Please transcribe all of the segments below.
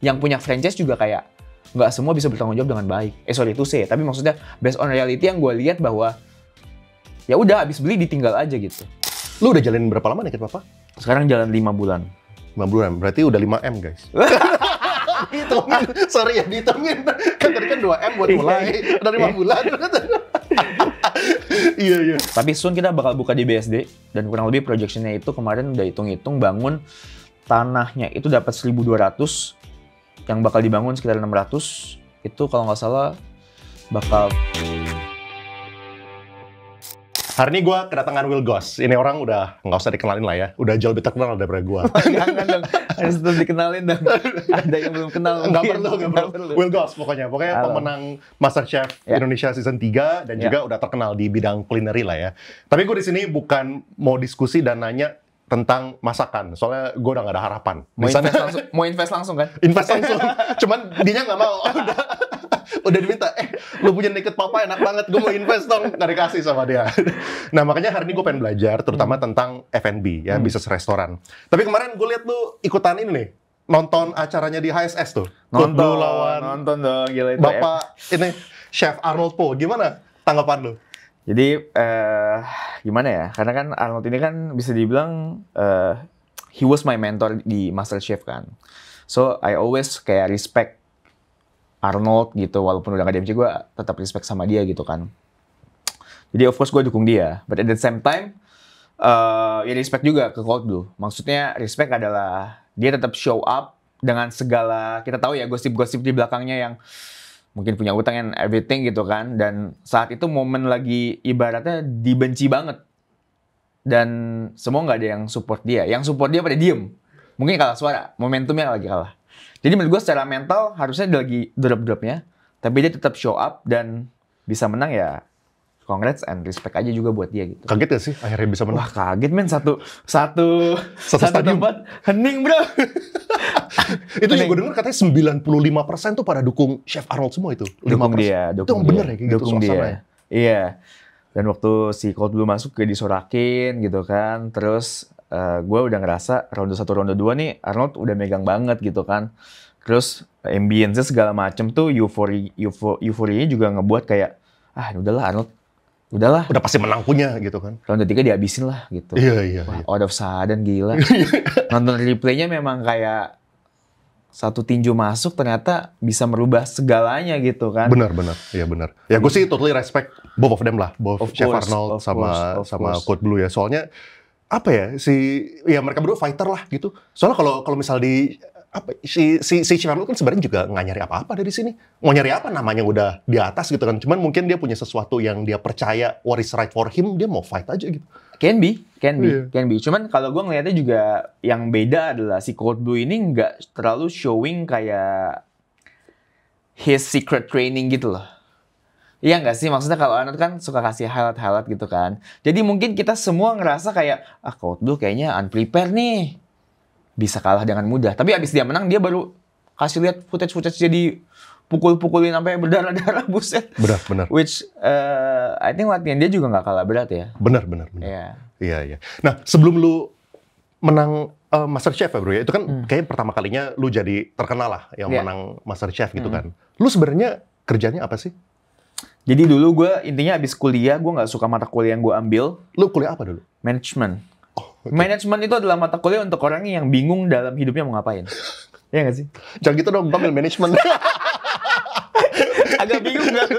yang punya franchise juga kayak nggak semua bisa bertanggung jawab dengan baik. Sorry to say, tapi maksudnya based on reality yang gue lihat bahwa ya udah habis beli ditinggal aja gitu. Lu udah jalanin berapa lama nih Kit Papa? Sekarang jalan 5 bulan. 5 bulan, berarti udah 5M guys. Dihitungin, sorry ya dihitungin. Kan tadi kan 2M buat mulai, udah 5 bulan. Iya. Tapi soon kita bakal buka di BSD, dan kurang lebih projectionnya itu kemarin udah hitung-hitung bangun tanahnya itu dapat 1.200, yang bakal dibangun sekitar 600, itu kalau nggak salah bakal... Hari ini gue kedatangan Will Goss. Ini orang udah nggak usah dikenalin lah ya. Udah jauh lebih terkenal daripada gue. Jangan dong, harus tetap dikenalin dong. Ada yang belum kenal. Nggak perlu. Will Goss pokoknya pemenang MasterChef Indonesia Season 3 dan juga udah terkenal di bidang kulineri lah ya. Tapi gue di sini bukan mau diskusi dan nanya tentang masakan. Soalnya gue udah nggak ada harapan. Mau invest langsung kan? Invest langsung. Cuman dianya nggak mau. Udah diminta, lu punya Kit Papa enak banget, gue mau invest dong, nggak dikasih sama dia. Nah makanya hari ini gue pengen belajar, terutama tentang F&B, ya, bisnis restoran. Tapi kemarin gue lihat lu ikutan ini nih, nonton acaranya di HSS tuh. Nonton dong, gila itu. Bapak ini, Chef Arnold Po, gimana tanggapan lu? Jadi, gimana ya, karena kan Arnold ini kan bisa dibilang, he was my mentor di MasterChef kan. So, I always kayak respect Arnold gitu, walaupun udah gak DMC, gue tetap respect sama dia gitu kan. Jadi of course gue dukung dia, but at the same time, ya respect juga ke Cold Blue. Maksudnya respect adalah dia tetap show up dengan segala, kita tahu ya gosip-gosip di belakangnya yang mungkin punya utang and everything gitu kan. Dan saat itu momen lagi ibaratnya dibenci banget. Dan semua gak ada yang support dia. Yang support dia pada diem. Mungkin kalah suara, momentumnya lagi kalah. Jadi menurut gue secara mental harusnya dia lagi drop-dropnya, tapi dia tetap show up dan bisa menang ya. Congrats and respect aja juga buat dia gitu. Kaget gak sih akhirnya bisa menang? Wah kaget men, satu tempat hening bro. Itu yang gue denger katanya 95% tuh pada dukung Chef Arnold semua itu. Dukung dia. Itu yang bener ya kayak gitu suasananya. Iya. Dan waktu si Cold Blue masuk kayak disorakin gitu kan, terus gue udah ngerasa ronde 1, ronde 2 nih Arnold udah megang banget gitu kan. Terus ambience segala macem tuh euforianya juga ngebuat kayak udahlah Arnold, udahlah. Udah pasti menang punya gitu kan. Ronde 3 dihabisin lah gitu. Iya. Out of sudden gila. Nonton replaynya memang kayak satu tinju masuk ternyata bisa merubah segalanya gitu kan. Benar. Iya benar. Ya gue sih totally respect both of them lah. Both Chef Arnold sama Cold Blue ya. Soalnya apa ya ya mereka berdua fighter lah gitu. Soalnya kalau misal si Chef Arnold kan sebenarnya juga nggak nyari apa-apa dari sini. Mau nyari apa namanya udah di atas gitu kan. Cuman mungkin dia punya sesuatu yang dia percaya what is right for him, dia mau fight aja gitu. Can be. Cuman kalau gue ngeliatnya juga yang beda adalah si Cold Blue ini nggak terlalu showing kayak his secret training gitu loh. Iya nggak sih? Maksudnya kalau Arnold kan suka kasih highlight gitu kan. Jadi mungkin kita semua ngerasa kayak, Cold Blue kayaknya unprepared nih. Bisa kalah dengan mudah. Tapi abis dia menang, dia baru kasih lihat footage jadi pukul-pukulin sampai berdarah-darah, buset. Benar. Which, I think latihan dia juga nggak kalah berat ya. Benar. Iya. Nah, sebelum lu menang MasterChef ya bro ya, itu kan kayaknya pertama kalinya lu jadi terkenal lah yang menang MasterChef gitu kan. Lu sebenarnya kerjanya apa sih? Jadi dulu gue intinya abis kuliah, gue nggak suka mata kuliah yang gue ambil. Lu kuliah apa dulu? Management. Okay. Management itu adalah mata kuliah untuk orang yang bingung dalam hidupnya mau ngapain. Iya nggak sih? Jangan gitu dong, gue ambil manajemen. Agak bingung gak?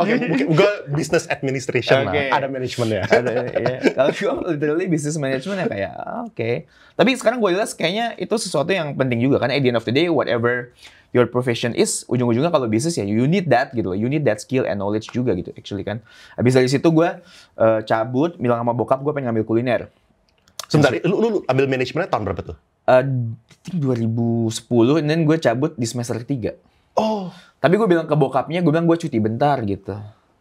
Oke, mungkin gue business administration lah. Ada manajemennya. Kalau gue literally business management ya kayak oke. Tapi sekarang gue jelas kayaknya itu sesuatu yang penting juga kan. At the end of the day, whatever your profession is, ujung-ujungnya kalau bisnis ya you need that gitu loh. You need that skill and knowledge juga gitu actually kan. Habis dari situ gue cabut, bilang sama bokap gue pengen ngambil kuliner. Sebentar, lu ambil manajemennya tahun berapa tuh? 2010, dan gue cabut di semester 3. Oh. Tapi gue bilang ke bokapnya, gue bilang gue cuti bentar gitu.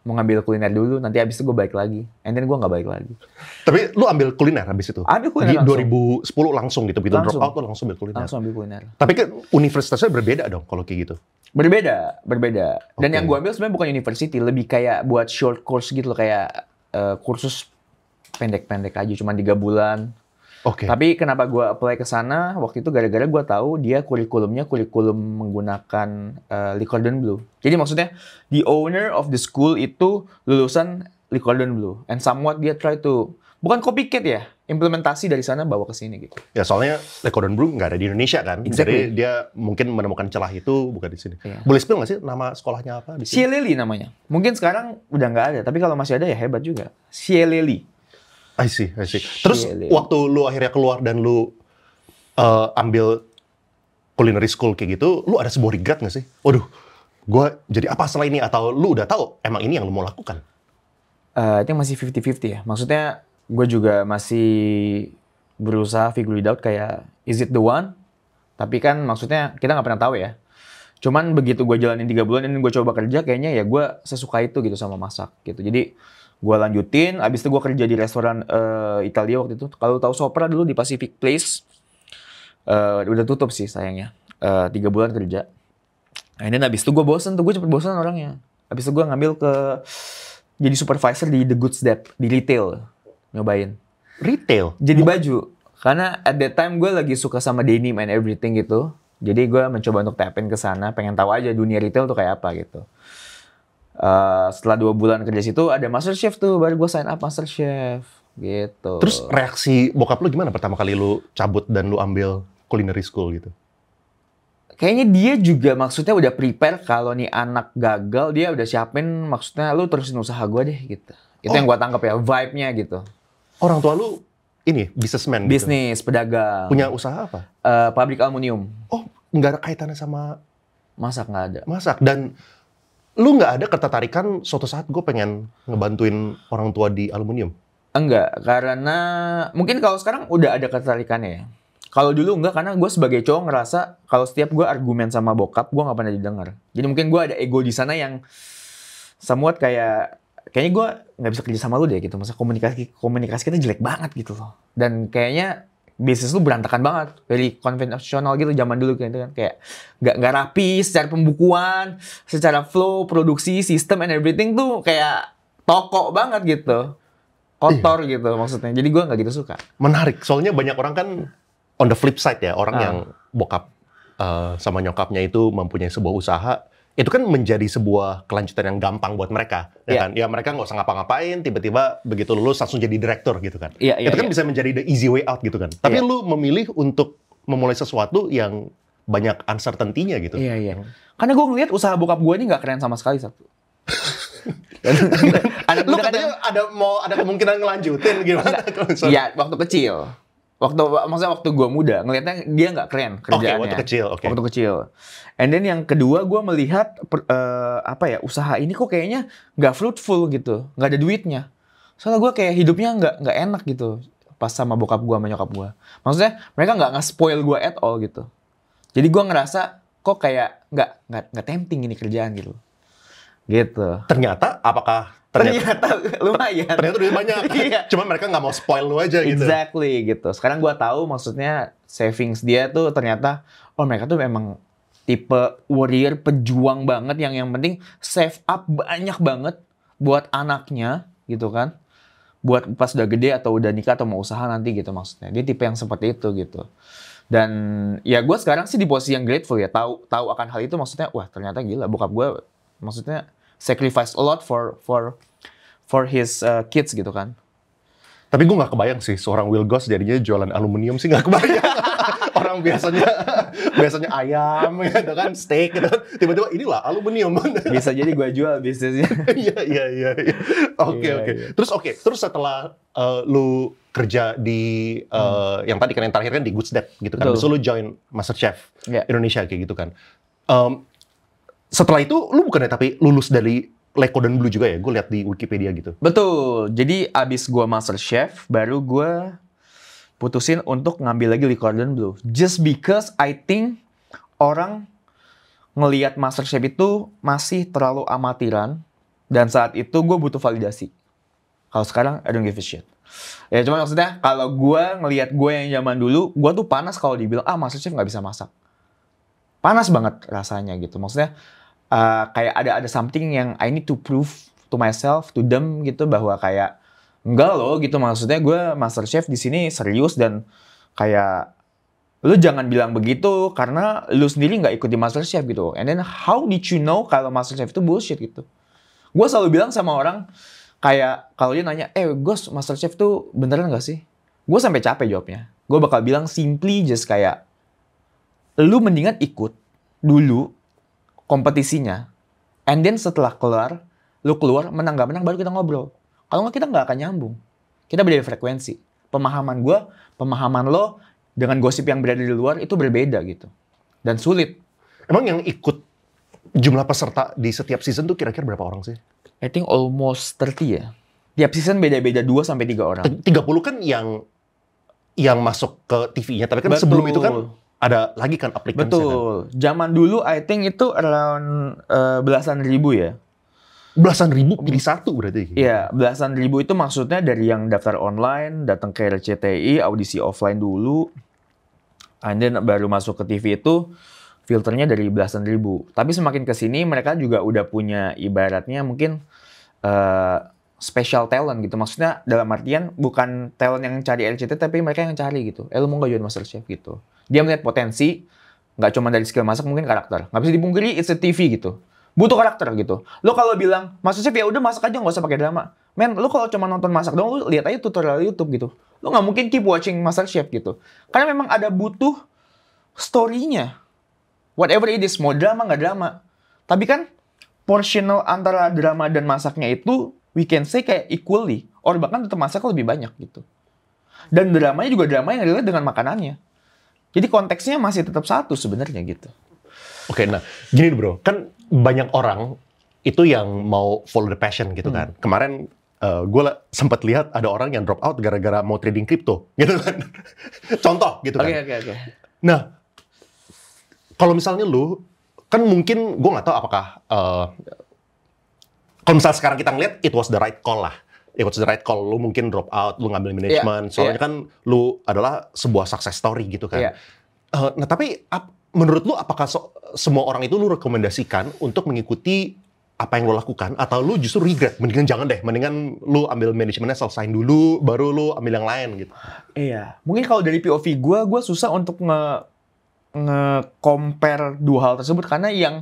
Mau ngambil kuliner dulu, nanti abis itu gue balik lagi. And then gue nggak balik lagi. Tapi lu ambil kuliner abis itu? Ambil kuliner di 2010 langsung gitu, begitu drop out lu langsung ambil kuliner? Langsung ambil kuliner. Tapi kan universitasnya berbeda dong kalau kayak gitu? Berbeda. Dan yang gue ambil sebenarnya bukan university, lebih kayak buat short course gitu loh, kayak kursus pendek-pendek aja, cuma 3 bulan. Oke. Tapi kenapa gue apply ke sana waktu itu gara-gara gue tahu dia kurikulumnya kurikulum menggunakan Lee Cordon Bleu. Jadi maksudnya the owner of the school itu lulusan Lee Cordon Bleu, and somewhat dia try to bukan copycat ya, implementasi dari sana bawa ke sini gitu. Ya soalnya Lee Cordon Bleu nggak ada di Indonesia kan, Exactly. jadi dia mungkin menemukan celah itu bukan di sini. Iya. Boleh spill nggak sih nama sekolahnya apa di sini? Cieleli namanya. Mungkin sekarang udah nggak ada, tapi kalau masih ada ya hebat juga. Cieleli. I see. Terus Cieleli. waktu lu akhirnya keluar dan lu ambil culinary school kayak gitu, lu ada sebuah regret nggak sih? Waduh, gue jadi apa setelah ini? Atau lu udah tahu emang ini yang lu mau lakukan? Itu masih 50-50 ya. Maksudnya gue juga masih berusaha figure it out kayak is it the one? Tapi kan maksudnya kita nggak pernah tahu ya. Cuman begitu gue jalanin 3 bulan dan gue coba kerja, kayaknya ya gue sesuka itu gitu sama masak gitu. Jadi gue lanjutin, abis itu gue kerja di restoran Italia waktu itu. Kalau tahu Sopra dulu di Pacific Place, udah tutup sih sayangnya. 3 bulan kerja. And then abis itu gue bosen tuh, gue cepet bosen orangnya. Abis itu gue ngambil ke jadi supervisor di The Good Step, di retail. Nyobain. Retail? Jadi baju. Karena at that time gue lagi suka sama denim and everything gitu. Jadi gue mencoba untuk tap in ke sana, pengen tahu aja dunia retail tuh kayak apa gitu. Setelah 2 bulan kerja situ ada MasterChef tuh, baru gue sign up MasterChef gitu. Terus reaksi bokap lu gimana pertama kali lu cabut dan lu ambil culinary school gitu? Kayaknya dia juga maksudnya udah prepare kalau nih anak gagal, dia udah siapin maksudnya lu terusin usaha gue deh gitu. Itu yang gue tangkap ya, vibe-nya gitu. Orang tua lu ini businessman gitu? Bisnis, pedagang. Punya usaha apa? Pabrik aluminium. Oh, nggak ada kaitannya sama Masak nggak ada. masak. Dan lu nggak ada ketertarikan suatu saat gue pengen ngebantuin orang tua di aluminium? Enggak, karena mungkin kalau sekarang udah ada ketertarikannya ya. Kalau dulu enggak, karena gue sebagai cowok ngerasa kalau setiap gue argumen sama bokap, gue nggak pernah didengar. Jadi mungkin gue ada ego di sana yang somewhat kayaknya gue nggak bisa kerja sama lu deh gitu. Masa komunikasi kita jelek banget gitu loh. Dan kayaknya bisnis lu berantakan banget, very konvensional gitu zaman dulu gitu kan, kayak nggak rapi secara pembukuan, secara flow, produksi, sistem and everything tuh kayak toko banget gitu, kotor gitu maksudnya. Jadi gue nggak gitu suka. Menarik, soalnya banyak orang kan on the flip side ya, orang yang bokap sama nyokapnya itu mempunyai sebuah usaha, itu kan menjadi sebuah kelanjutan yang gampang buat mereka, ya kan? Ya mereka nggak usah ngapa-ngapain, tiba-tiba begitu lulus langsung jadi direktur gitu kan. Itu kan bisa menjadi the easy way out gitu kan. Tapi lu memilih untuk memulai sesuatu yang banyak uncertainty-nya gitu. Iya. Karena gue ngeliat usaha bokap gue ini nggak keren sama sekali satu. Lu katanya ada kemungkinan ngelanjutin gimana? Iya, waktu kecil. Maksudnya waktu gue muda, ngelihatnya dia nggak keren kerjaannya. Waktu kecil. And then yang kedua, gue melihat usaha ini kok kayaknya nggak fruitful gitu, nggak ada duitnya. Soalnya gue kayak hidupnya nggak enak gitu pas sama bokap gue, sama nyokap gue. Maksudnya mereka nggak nge-spoil gue at all gitu. Jadi gue ngerasa kok kayak nggak tempting ini kerjaan gitu. Gitu. Ternyata lumayan. Ternyata duit banyak. Iya. Cuma mereka nggak mau spoil lu aja gitu. Exactly gitu. Sekarang gue tahu maksudnya savings dia tuh ternyata mereka tuh memang tipe warrior, pejuang banget yang penting save up banyak banget buat anaknya gitu kan. Buat pas udah gede atau udah nikah atau mau usaha nanti gitu maksudnya. Dia tipe yang seperti itu gitu. Dan ya gue sekarang sih di posisi yang grateful ya. Tahu akan hal itu maksudnya wah ternyata gila bokap gue maksudnya sacrifice a lot for his kids gitu kan. Tapi gue nggak kebayang sih seorang Will Goss jadinya jualan aluminium sih, nggak kebayang. Orang biasanya ayam gitu kan, steak gitu. Tiba-tiba inilah aluminium. Bisa jadi gue jual bisnisnya. Iya. Oke. Terus setelah lu kerja di yang tadi kan yang terakhir kan di Good Step gitu kan. Terus lu join MasterChef Indonesia kayak gitu kan. Setelah itu, lu bukannya tapi lulus dari Le Cordon Bleu juga ya? Gue lihat di Wikipedia gitu. Betul. Jadi abis gue MasterChef, baru gue putusin untuk ngambil lagi Le Cordon Bleu. Just because I think orang ngelihat MasterChef itu masih terlalu amatiran. Dan saat itu gue butuh validasi. Kalau sekarang, I don't give a shit. Ya cuma maksudnya, kalau gue ngelihat gue yang zaman dulu, gue tuh panas kalau dibilang, MasterChef nggak bisa masak. Panas banget rasanya gitu. Maksudnya, kayak ada something yang I need to prove to myself, to them gitu, bahwa kayak Enggak loh gitu, maksudnya gue MasterChef di sini serius dan kayak lu jangan bilang begitu karena lu sendiri nggak ikut di MasterChef gitu. And then how did you know kalau MasterChef itu bullshit gitu? Gue selalu bilang sama orang kayak kalau dia nanya, Gus MasterChef tuh beneran nggak sih? Gue sampai capek jawabnya. Gue bakal bilang simply just kayak lu mendingan ikut dulu kompetisinya. And then setelah lu keluar menang gak menang baru kita ngobrol. Kalau nggak kita nggak akan nyambung. Kita beda frekuensi. Pemahaman gue, pemahaman lo dengan gosip yang berada di luar itu berbeda gitu. Dan sulit. Emang yang ikut jumlah peserta di setiap season tuh kira-kira berapa orang sih? I think almost 30 ya. Tiap season beda-beda 2-3 orang. 30 kan yang masuk ke TV-nya. Tapi kan Betul. sebelum itu kan ada lagi kan applicants. Betul. Kan? Zaman dulu I think itu around belasan ribu ya. Belasan ribu pilih satu berarti? Iya, belasan ribu itu maksudnya dari yang daftar online, datang ke RCTI, audisi offline dulu, and then baru masuk ke TV itu filternya dari belasan ribu. Tapi semakin kesini mereka juga udah punya ibaratnya mungkin special talent gitu. Maksudnya dalam artian bukan talent yang cari RCTI, tapi mereka yang cari gitu. Lu mau gak join MasterChef gitu. Dia melihat potensi, nggak cuma dari skill masak, mungkin karakter. Nggak bisa dipungkiri, it's a TV gitu. Butuh karakter gitu. Lo kalau bilang MasterChef ya udah masak aja nggak usah pakai drama. Men, lo kalau cuma nonton masak dong, lo lihat aja tutorial YouTube gitu. Lo nggak mungkin keep watching MasterChef gitu. Karena memang ada butuh story-nya. Whatever it is, mau drama nggak drama. Tapi kan portional antara drama dan masaknya itu we can say kayak equally, or bahkan tetap masak lebih banyak gitu. Dan dramanya juga drama yang relate dengan makanannya. Jadi konteksnya masih tetap satu sebenarnya gitu. Oke, nah gini bro, kan banyak orang itu yang mau follow the passion gitu kan. Kemarin gue sempat lihat ada orang yang drop out gara-gara mau trading crypto gitu kan. Contoh gitu kan. Oke. Nah, kalau misalnya lu, kan mungkin gue nggak tahu apakah kalau misalnya sekarang kita ngeliat it was the right call lah. It was the right call. Lu mungkin drop out, lu ngambil management. Soalnya kan lu adalah sebuah success story gitu kan. Nah tapi menurut lu apakah semua orang itu lu rekomendasikan untuk mengikuti apa yang lu lakukan, atau lu justru regret, mendingan jangan deh, mendingan lu ambil manajemennya selesain dulu, baru lu ambil yang lain gitu? Iya, mungkin kalau dari POV gue susah untuk nge-compare dua hal tersebut, karena yang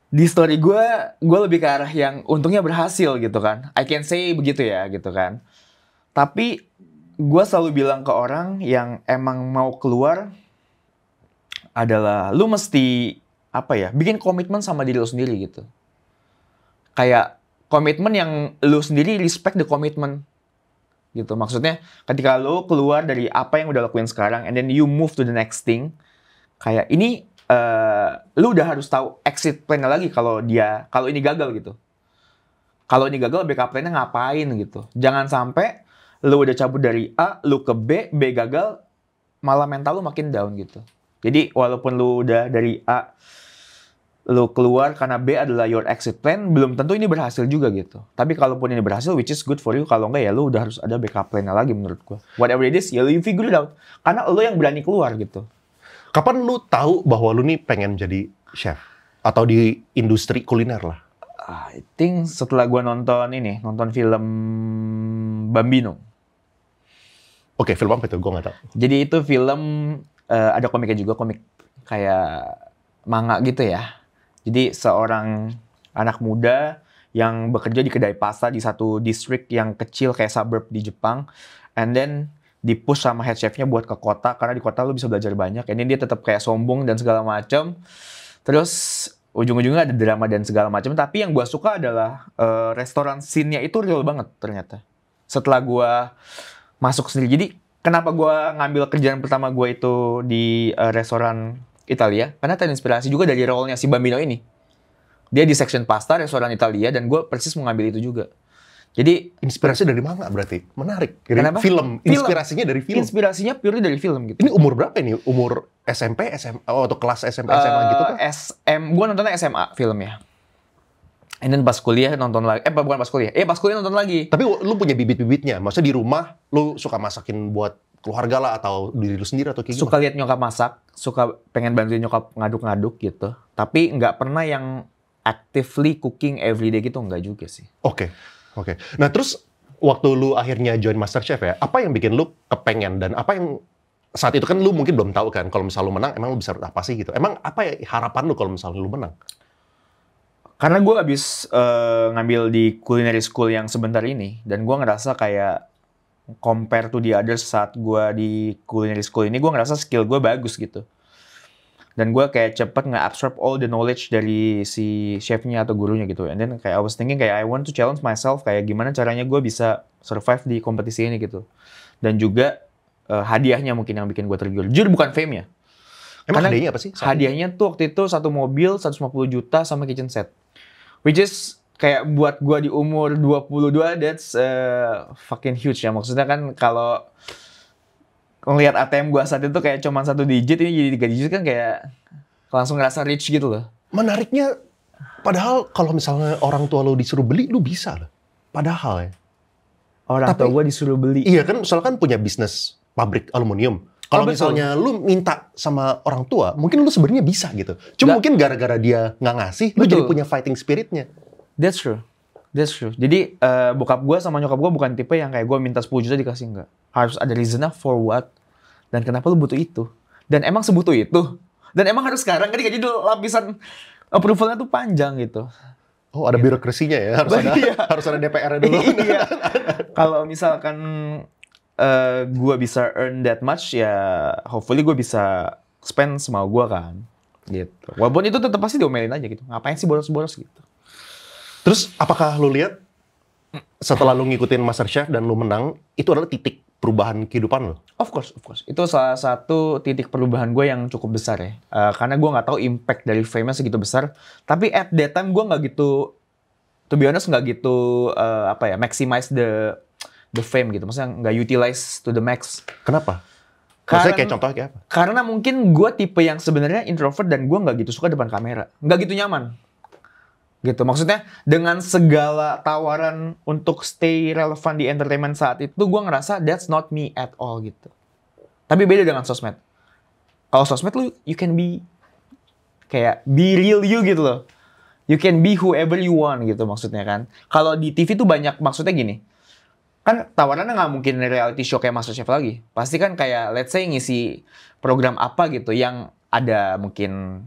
di story gue lebih ke arah yang untungnya berhasil gitu kan, I can say begitu ya gitu kan. Tapi gue selalu bilang ke orang yang emang mau keluar adalah lu mesti bikin komitmen sama diri lu sendiri gitu. Kayak komitmen yang lu sendiri respect the commitment gitu. Maksudnya ketika lu keluar dari apa yang udah lakuin sekarang and then you move to the next thing, kayak ini lu udah harus tahu exit plan-nya lagi kalau ini gagal gitu. Kalau ini gagal, backup plan-nya ngapain gitu. Jangan sampai lu udah cabut dari A, lu ke B gagal, malah mental lu makin down gitu. Jadi walaupun lu udah dari A, lu keluar karena B adalah your exit plan, belum tentu ini berhasil juga gitu. Tapi kalaupun ini berhasil, which is good for you, kalau enggak ya lu udah harus ada backup plan-nya lagi menurut gua. Whatever it is, ya you figure it out. Karena lu yang berani keluar gitu. Kapan lu tahu bahwa lu nih pengen jadi chef? Atau di industri kuliner lah? I think setelah gua nonton film Bambino. Oke, film apa itu? Gua nggak tahu. Jadi itu film, ada komiknya juga, komik kayak manga gitu ya. Jadi seorang anak muda yang bekerja di kedai pasta di satu distrik yang kecil kayak suburb di Jepang, and then di-push sama head chef-nya buat ke kota, karena di kota lu bisa belajar banyak. And then dia tetap kayak sombong dan segala macam. Terus ujung-ujungnya ada drama dan segala macam. Tapi yang gue suka adalah restoran scene-nya itu real banget ternyata. Setelah gue masuk sendiri. Jadi kenapa gue ngambil kerjaan pertama gue itu di restoran Italia? Karena terinspirasi juga dari role-nya si Bambino ini. Dia di section pasta, restoran Italia, dan gue persis mengambil itu juga. Jadi inspirasi dari mana berarti? Menarik. Dari kenapa? Film. Inspirasinya dari film. Inspirasinya purely dari film gitu. Ini umur berapa ini? Umur SMP, SMA, atau kelas SMP, SMA gitu kan? Gue nontonnya SMA filmnya. And then pas kuliah nonton lagi. Bukan pas kuliah. Pas kuliah nonton lagi. Tapi lu punya bibit-bibitnya. Maksudnya di rumah lu suka masakin buat keluarga lah, atau diri lu sendiri, atau kayak gimana? Suka lihat nyokap masak, suka pengen bantuin nyokap ngaduk-ngaduk gitu. Tapi nggak pernah yang actively cooking everyday gitu, nggak juga sih. Oke. Nah terus waktu lu akhirnya join MasterChef ya, apa yang bikin lu kepengen dan apa yang saat itu kan lu mungkin belum tahu kan kalau misal lu menang emang lu bisa apa sih gitu. Emang apa ya harapan lu kalau misalnya lu menang? Karena gue habis ngambil di culinary school yang sebentar ini, dan gue ngerasa kayak compare to the others saat gue di culinary school ini, gue ngerasa skill gue bagus gitu. Dan gue kayak cepet nge-absorb all the knowledge dari si chefnya atau gurunya gitu. And then kayak I was thinking kayak I want to challenge myself, kayak gimana caranya gue bisa survive di kompetisi ini gitu. Dan juga hadiahnya mungkin yang bikin gue tergiur. Jujur bukan fame-nya. Emang Karena hadiahnya apa sih? hadiahnya tuh waktu itu satu mobil 150 juta sama kitchen set. Which is kayak buat gua di umur 22 that's fucking huge ya. Maksudnya kan kalau ngelihat ATM gua saat itu kayak cuma 1 digit, ini jadi 3 digit kan kayak langsung ngerasa rich gitu loh. Menariknya, padahal kalau misalnya orang tua lu disuruh beli, lu bisa loh. Padahal ya. Orang tua gua disuruh beli. Iya kan, soalnya kan punya bisnis pabrik aluminium. Kalau misalnya lu minta sama orang tua, mungkin lu sebenarnya bisa gitu. Cuma mungkin gara-gara dia nggak ngasih, lu jadi punya fighting spiritnya. That's true. That's true. Jadi bokap gue sama nyokap gue bukan tipe yang kayak gue minta 10 juta dikasih, enggak. Harus ada reason for what. Dan kenapa lu butuh itu. Dan emang sebutuh itu. Dan emang harus sekarang kan jadi lapisan approval-nya tuh panjang gitu. Oh, ada birokrasinya ya. Harus ada DPR-nya dulu. Iya. Kalau misalkan gue bisa earn that much, ya hopefully gue bisa spend semau gue kan. Gitu. Walaupun itu tetap pasti diomelin aja gitu. Ngapain sih boros-boros gitu. Terus apakah lu lihat setelah lu ngikutin MasterChef dan lu menang, itu adalah titik perubahan kehidupan lu? Of course. Itu salah satu titik perubahan gue yang cukup besar ya. Karena gue nggak tahu impact dari fame-nya segitu besar. Tapi at that time gue nggak gitu, to be honest nggak gitu maximize the fame gitu. Maksudnya nggak utilize to the max. Kenapa? Maksudnya kayak contohnya kayak apa? Karena mungkin gue tipe yang sebenarnya introvert dan gue nggak gitu suka depan kamera. Nggak gitu nyaman. Gitu. Maksudnya dengan segala tawaran untuk stay relevan di entertainment saat itu, gue ngerasa that's not me at all gitu. Tapi beda dengan sosmed. Kalau sosmed lu, you can be kayak be real you gitu loh. You can be whoever you want gitu maksudnya kan. Kalau di TV tuh banyak, maksudnya gini. Kan tawarannya nggak mungkin reality show kayak MasterChef lagi. Pasti kan kayak let's say ngisi program apa gitu yang ada mungkin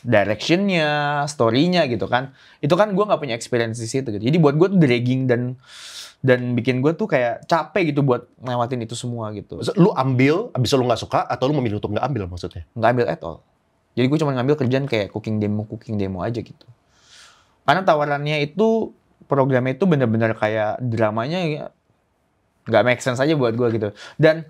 directionnya, story-nya gitu kan. Itu kan gue nggak punya experience di situ gitu. Jadi buat gue tuh dragging dan bikin gue tuh kayak capek gitu buat ngelewatin itu semua gitu. Lu ambil, abis lu nggak suka atau lu memilih untuk nggak ambil maksudnya? Nggak ambil at all. Jadi gue cuma ngambil kerjaan kayak cooking demo aja gitu. Karena tawarannya itu, programnya itu bener-bener kayak dramanya ya nggak make sense aja buat gue gitu. Dan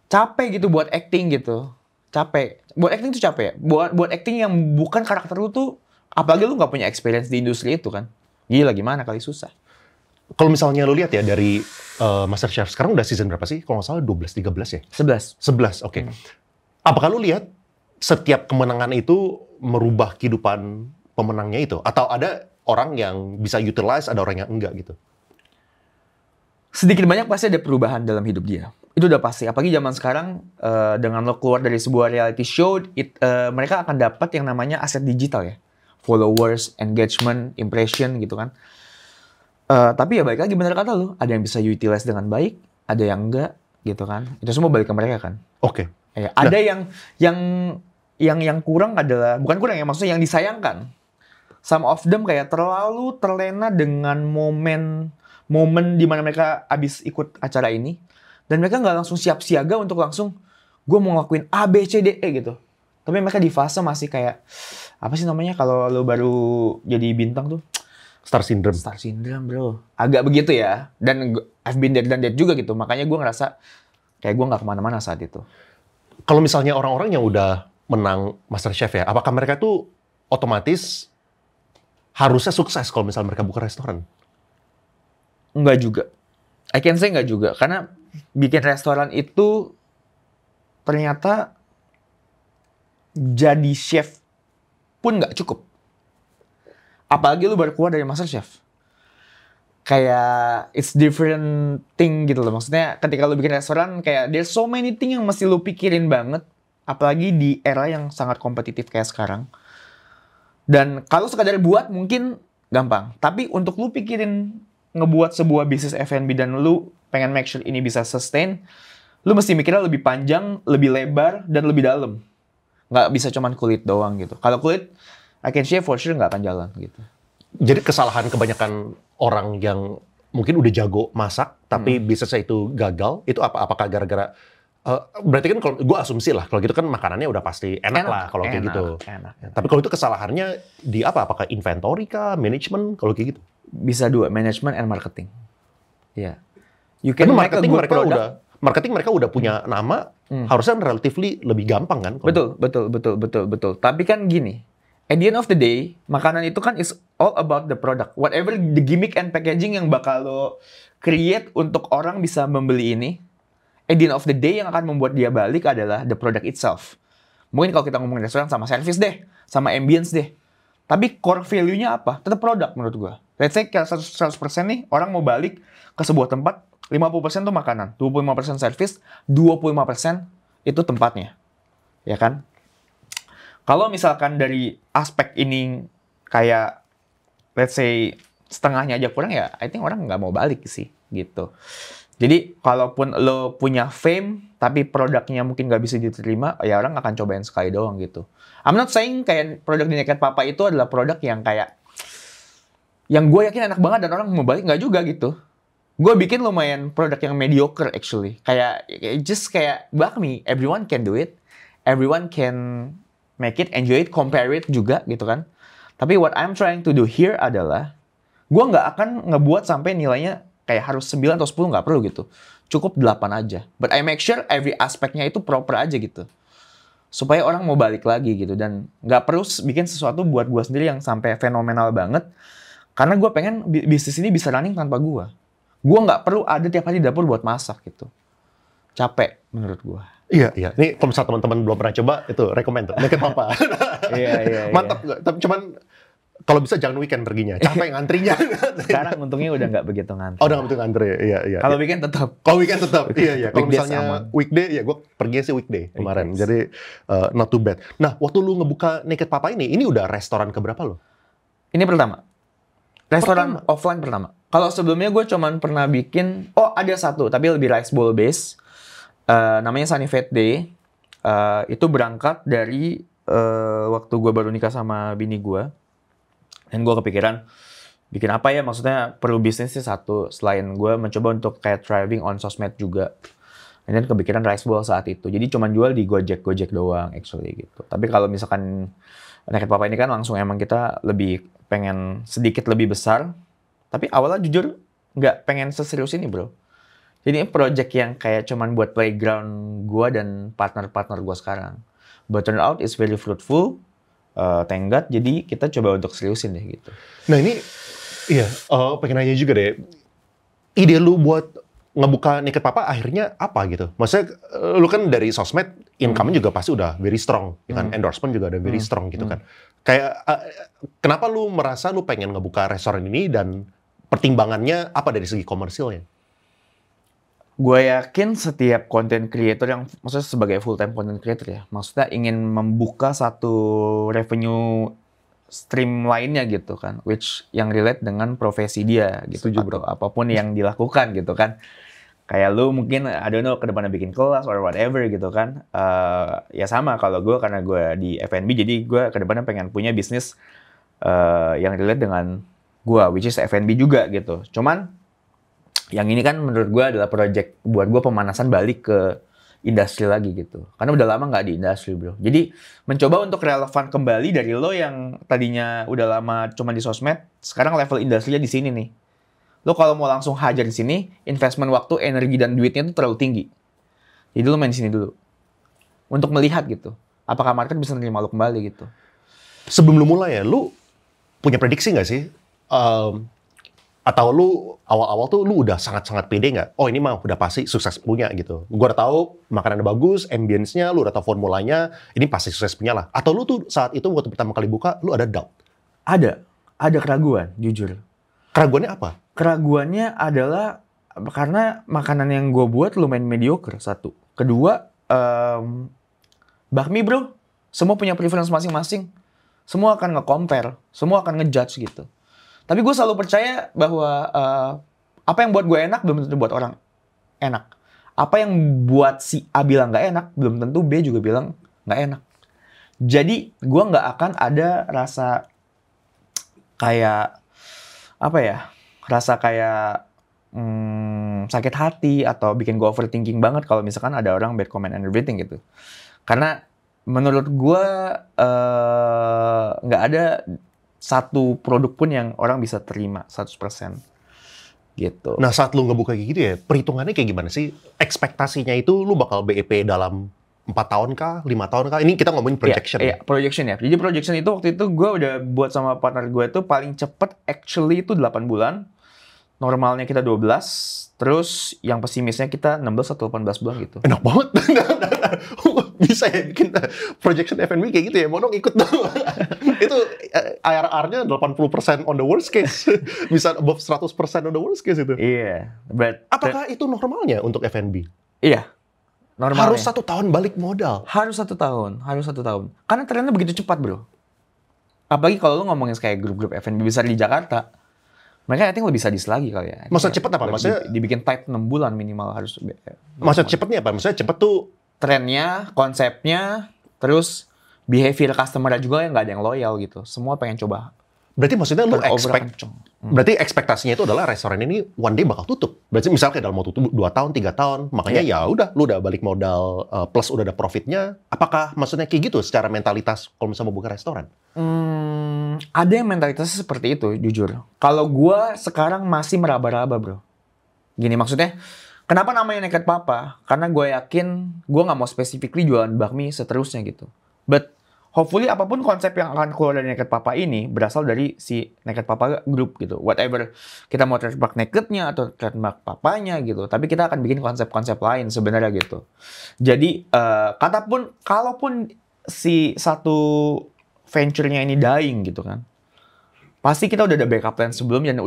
capek gitu buat acting gitu. Capek. Buat acting tuh capek. Buat acting yang bukan karakter lu tuh, apalagi lu nggak punya experience di industri itu kan. Gila gimana kali, susah. Kalau misalnya lu lihat ya dari MasterChef, sekarang udah season berapa sih? Kalau nggak salah 12-13 ya? 11. Oke. Apakah lu lihat setiap kemenangan itu merubah kehidupan pemenangnya itu? Atau ada orang yang bisa utilize, ada orang yang enggak gitu? Sedikit banyak pasti ada perubahan dalam hidup dia. Itu udah pasti. Apalagi zaman sekarang, dengan lo keluar dari sebuah reality show, mereka akan dapat yang namanya aset digital ya. Followers, engagement, impression gitu kan. Tapi ya balik lagi bener kata lo, ada yang bisa utilize dengan baik, ada yang enggak gitu kan. Itu semua balik ke mereka kan. Oke. Ada yang kurang adalah, bukan kurang ya, maksudnya yang disayangkan. Some of them kayak terlalu terlena dengan momen di mana mereka abis ikut acara ini, dan mereka nggak langsung siap siaga untuk langsung gue mau ngelakuin A, B, C, D, E gitu. Tapi mereka di fase masih kayak apa sih namanya kalau lo baru jadi bintang tuh? Star syndrome. Star syndrome bro. Agak begitu ya. Dan I've been there dan that juga gitu. Makanya gue ngerasa kayak gue nggak kemana-mana saat itu. Kalau misalnya orang-orang yang udah menang MasterChef ya, apakah mereka tuh otomatis harusnya sukses kalau misalnya mereka buka restoran? Enggak juga. I can say enggak juga. Karena bikin restoran itu ternyata jadi chef pun nggak cukup. Apalagi lu baru keluar dari MasterChef. Kayak it's different thing gitu loh. Maksudnya ketika lu bikin restoran kayak there's so many thing yang mesti lu pikirin banget. Apalagi di era yang sangat kompetitif kayak sekarang. Dan kalau sekadar buat mungkin gampang. Tapi untuk lu pikirin ngebuat sebuah bisnis F&B dan lu pengen make sure ini bisa sustain, lu mesti mikirnya lebih panjang, lebih lebar, dan lebih dalam. Nggak bisa cuman kulit doang gitu. Kalau kulit, I can share for sure nggak akan jalan gitu. Jadi kesalahan kebanyakan orang yang mungkin udah jago masak, tapi bisnisnya itu gagal, itu apa? Apakah gara-gara berarti kan kalau gue asumsi lah, kalau gitu kan makanannya udah pasti enak lah kalau kayak gitu. Enak. Tapi kalau itu kesalahannya di apa? Apakah inventory kah, manajemen kalau kayak gitu? Bisa dua, management and marketing. Ya. Yeah. You can make a good product. Marketing mereka udah punya nama, harusnya relatively lebih gampang kan? Betul. Tapi kan gini, at the end of the day, makanan itu kan is all about the product. Whatever the gimmick and packaging yang bakal lo create untuk orang bisa membeli ini, at the end of the day yang akan membuat dia balik adalah the product itself. Mungkin kalau kita ngomongin restoran sama service deh, sama ambience deh. Tapi core value-nya apa? Tetap produk menurut gua. Let's say 100% nih, orang mau balik ke sebuah tempat, 50% tuh makanan, 25% service, 25% itu tempatnya. Ya kan? Kalau misalkan dari aspek ini kayak let's say setengahnya aja kurang ya, I think orang nggak mau balik sih gitu. Jadi kalaupun lo punya fame tapi produknya mungkin nggak bisa diterima, ya orang akan cobain sekali doang gitu. I'm not saying kayak produk di Naked Papa itu adalah produk yang kayak yang gue yakin enak banget dan orang mau balik, nggak juga gitu. Gue bikin lumayan produk yang mediocre actually. Kayak just kayak bakmi, everyone can do it, everyone can make it, enjoy it, compare it juga gitu kan. Tapi what I'm trying to do here adalah gue nggak akan ngebuat sampai nilainya kayak harus 9 atau 10, nggak perlu gitu. Cukup 8 aja. But I make sure every aspeknya itu proper aja gitu. Supaya orang mau balik lagi gitu. Dan nggak perlu bikin sesuatu buat gue sendiri yang sampai fenomenal banget. Karena gue pengen bisnis ini bisa running tanpa gue. Gue nggak perlu ada tiap hari di dapur buat masak gitu. Capek menurut gue. Iya. Ini kalau misalnya teman-teman belum pernah coba, itu recommend tuh. Naked Papa. Iya. Mantap. Tapi cuman kalau bisa jangan weekend perginya. Capek ngantrinya. Sekarang untungnya udah nggak begitu ngantri. Oh, udah nggak begitu ngantri. Iya. Kalau weekend tetap. Iya. Kalau misalnya weekday, ya gue pergi sih weekday kemarin. Jadi not too bad. Nah, waktu lu ngebuka Naked Papa ini udah restoran keberapa lo? Ini pertama. Restoran offline pertama. Kalau sebelumnya gue cuman pernah bikin, ada satu, tapi lebih rice bowl base. Namanya Sunny Fat Day. Itu berangkat dari waktu gue baru nikah sama bini gue. Dan gue kepikiran, bikin apa ya? Maksudnya perlu bisnis sih satu. Selain gue mencoba untuk kayak thriving on sosmed juga. Dan kepikiran rice bowl saat itu. Jadi cuman jual di Gojek doang actually gitu. Tapi kalau misalkan Naked Papa ini kan langsung emang kita lebih pengen sedikit lebih besar. Tapi awalnya jujur nggak pengen seserius ini bro. Jadi ini project yang kayak cuman buat playground gue dan partner-partner gue sekarang. But turn out it's very fruitful. Thank God, jadi kita coba untuk seriusin deh gitu. Nah ini, pengen nanya juga deh. Ide lu buat ngebuka Naked Papa akhirnya apa gitu? Maksudnya lu kan dari sosmed, income juga pasti udah very strong. Kan? Endorsement juga udah very strong gitu kan. Kayak, kenapa lu merasa lu pengen ngebuka restoran ini dan pertimbangannya apa dari segi komersilnya? Gue yakin setiap content creator yang, maksudnya sebagai full time content creator ya, maksudnya ingin membuka satu revenue stream lainnya gitu kan, which yang relate dengan profesi dia gitu. Setuju, bro. Apapun yang dilakukan gitu kan. Kayak lu mungkin, I don't know, kedepannya bikin kelas or whatever gitu kan. Ya sama kalau gue, karena gue di F&B, jadi gue kedepannya pengen punya bisnis yang relate dengan gue, which is F&B juga gitu. Cuman yang ini kan menurut gue adalah project buat gue pemanasan balik ke industri lagi gitu. Karena udah lama nggak di industri bro. Jadi mencoba untuk relevan kembali dari lo yang tadinya udah lama cuma di sosmed, sekarang level industrinya di sini nih. Lo kalau mau langsung hajar di sini, investment waktu, energi dan duitnya itu terlalu tinggi. Jadi lo main di sini dulu. Untuk melihat gitu, apakah market bisa menerima lo kembali gitu. Sebelum lo mulai ya, lo punya prediksi nggak sih? Atau lu awal-awal tuh lu udah sangat-sangat pede nggak? Oh ini mah udah pasti sukses punya gitu. Gua udah tahu makanannya bagus, ambience-nya, lu udah tahu formulanya, ini pasti sukses punya lah. Atau lu tuh saat itu waktu pertama kali buka, lu ada doubt? Ada keraguan, jujur. Keraguannya apa? Keraguannya adalah karena makanan yang gue buat lumayan mediocre, satu. Kedua, bakmi bro, semua punya preference masing-masing. Semua akan nge-compare, semua akan nge-judge gitu. Tapi gue selalu percaya bahwa apa yang buat gue enak belum tentu buat orang enak. Apa yang buat si A bilang nggak enak belum tentu B juga bilang nggak enak. Jadi gue nggak akan ada rasa kayak apa ya? Rasa kayak sakit hati atau bikin gue overthinking banget kalau misalkan ada orang bad comment and everything gitu. Karena menurut gue nggak ada satu produk pun yang orang bisa terima 100% gitu. Nah saat lu ngebuka kayak gitu ya, perhitungannya kayak gimana sih? Ekspektasinya itu lu bakal BEP dalam 4 tahun kah? 5 tahun kah? Ini kita ngomongin projection. Iya, projection ya. Jadi projection itu waktu itu gue udah buat sama partner gue itu paling cepet actually itu 8 bulan. Normalnya kita 12, terus yang pesimisnya kita 16 atau 18 bulan gitu. Enak banget. Bisa ya bikin projection F&B kayak gitu ya. Mau dong ikut dong. Itu IRR-nya 80% on the worst case. Bisa above 100% on the worst case itu. Iya. But apakah itu normalnya untuk F&B? Iya. Normalnya. Harus 1 tahun balik modal. Harus 1 tahun. Karena trennya begitu cepat, bro. Apalagi kalau lu ngomongin kayak grup-grup F&B besar di Jakarta. Mereka I think lebih sadis lagi kali ya. Maksud cepet apa? Maksudnya dibikin tight 6 bulan minimal harus. Maksud cepetnya apa? Maksudnya cepet tuh trennya, konsepnya, terus behavior customer juga yang nggak ada yang loyal gitu. Semua pengen coba. Berarti maksudnya lu berarti ekspektasinya itu adalah restoran ini one day bakal tutup. Berarti misalnya kayak dalam mau tutup 2 tahun, 3 tahun, makanya ya udah lu udah balik modal plus udah ada profitnya. Apakah maksudnya kayak gitu secara mentalitas kalau misalnya mau buka restoran? Ada yang mentalitasnya seperti itu, jujur. Kalau gua sekarang masih meraba-raba, bro. Gini maksudnya, kenapa namanya Naked Papa? Karena gue yakin gue nggak mau specifically jualan bakmi seterusnya gitu. But hopefully apapun konsep yang akan keluar dari Naked Papa ini berasal dari si Naked Papa Group gitu. Whatever kita mau trademark Nakednya atau trademark Papanya gitu. Tapi kita akan bikin konsep-konsep lain sebenarnya gitu. Jadi kalaupun si satu venture-nya ini dying gitu kan, pasti kita udah ada backup plan sebelumnya dan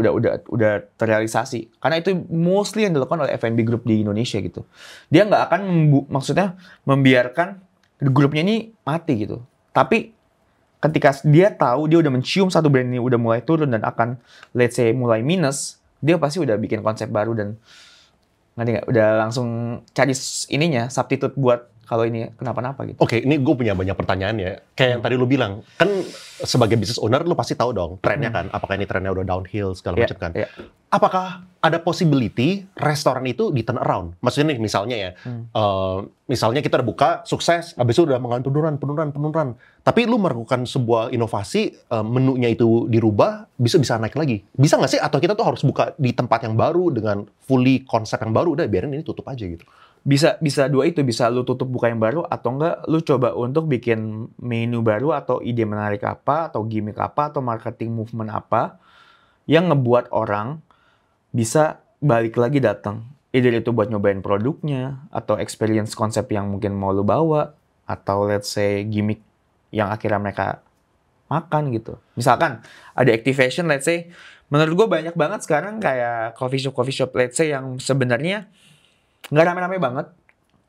udah terrealisasi. Karena itu mostly yang dilakukan oleh F&B Group di Indonesia gitu. Dia nggak akan maksudnya membiarkan grupnya ini mati gitu. Tapi ketika dia tahu dia udah mencium satu brand ini udah mulai turun dan akan let's say mulai minus, dia pasti udah bikin konsep baru dan udah langsung cari ininya substitute buat kalau ini kenapa-napa gitu. Oke, ini gue punya banyak pertanyaan ya. Kayak yang tadi lu bilang, kan sebagai business owner lu pasti tahu dong trennya kan. Apakah ini trennya udah downhill segala macam kan. Apakah ada possibility restoran itu di turn around? Maksudnya nih misalnya ya, misalnya kita udah buka, sukses, habis itu udah mengalami penurunan. Tapi lu melakukan sebuah inovasi, menunya itu dirubah, bisa naik lagi. Bisa nggak sih? Atau kita tuh harus buka di tempat yang baru dengan fully konsep yang baru, udah biarin ini tutup aja gitu. Bisa dua itu, bisa lu tutup buka yang baru atau enggak lu coba untuk bikin menu baru atau ide menarik apa atau gimmick apa atau marketing movement apa yang ngebuat orang bisa balik lagi datang. Either itu buat nyobain produknya atau experience konsep yang mungkin mau lu bawa atau let's say gimmick yang akhirnya mereka makan gitu. Misalkan ada activation let's say, menurut gue banyak banget sekarang kayak coffee shop let's say yang sebenarnya nggak rame-rame banget,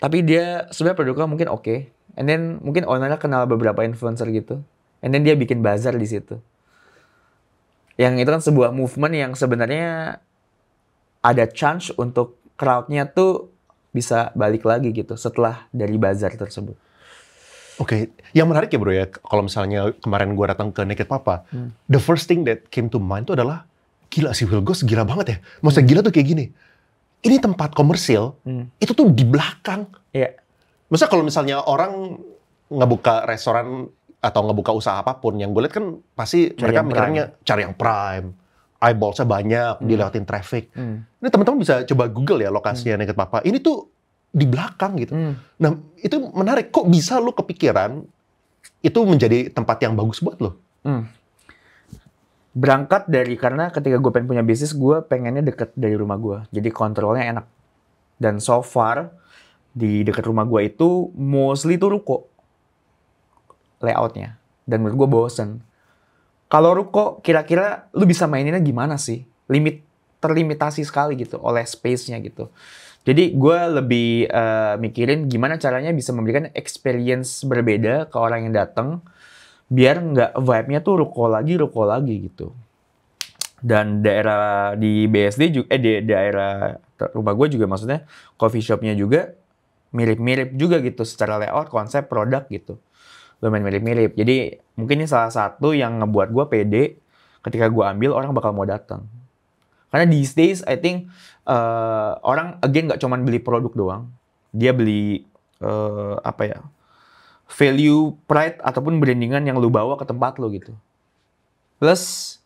tapi dia sebenarnya produknya mungkin oke. And then mungkin ownernya kenal beberapa influencer gitu. And then dia bikin bazar di situ. Yang itu kan sebuah movement yang sebenarnya ada chance untuk crowd-nya tuh bisa balik lagi gitu setelah dari bazar tersebut. Oke, yang menarik ya bro ya, kalau misalnya kemarin gue datang ke Naked Papa, the first thing that came to mind itu adalah, gila sih Will Ghost gila banget ya. Maksudnya gila tuh kayak gini. Ini tempat komersil, itu tuh di belakang. Iya. Maksudnya kalau misalnya orang ngebuka restoran atau ngebuka usaha apapun, yang gue lihat kan pasti mereka mikirnya cari yang prime, eyeballsnya banyak, dilewatin traffic. Ini teman-teman bisa coba Google ya lokasinya Naked Papa. Ini tuh di belakang gitu. Nah itu menarik, kok bisa lo kepikiran itu menjadi tempat yang bagus buat lo? Berangkat dari karena ketika gue pengen punya bisnis, gue pengennya deket dari rumah gue. Jadi kontrolnya enak. Dan so far, di dekat rumah gue itu mostly tuh ruko. Layoutnya. Dan menurut gue bosen. Kalau ruko, kira-kira lu bisa maininnya gimana sih? Terlimitasi sekali gitu oleh space-nya gitu. Jadi gue lebih mikirin gimana caranya bisa memberikan experience berbeda ke orang yang datang. Biar nggak vibe-nya tuh ruko lagi gitu. Dan daerah di BSD juga, di daerah rumah gue juga maksudnya coffee shopnya juga mirip-mirip juga gitu secara layout, konsep, produk gitu. Lumayan mirip-mirip. Jadi mungkin ini salah satu yang ngebuat gue pede ketika gue ambil orang bakal mau datang. Karena these days I think orang again nggak cuman beli produk doang, dia beli apa ya, value, pride ataupun brandingan yang lu bawa ke tempat lu gitu. Plus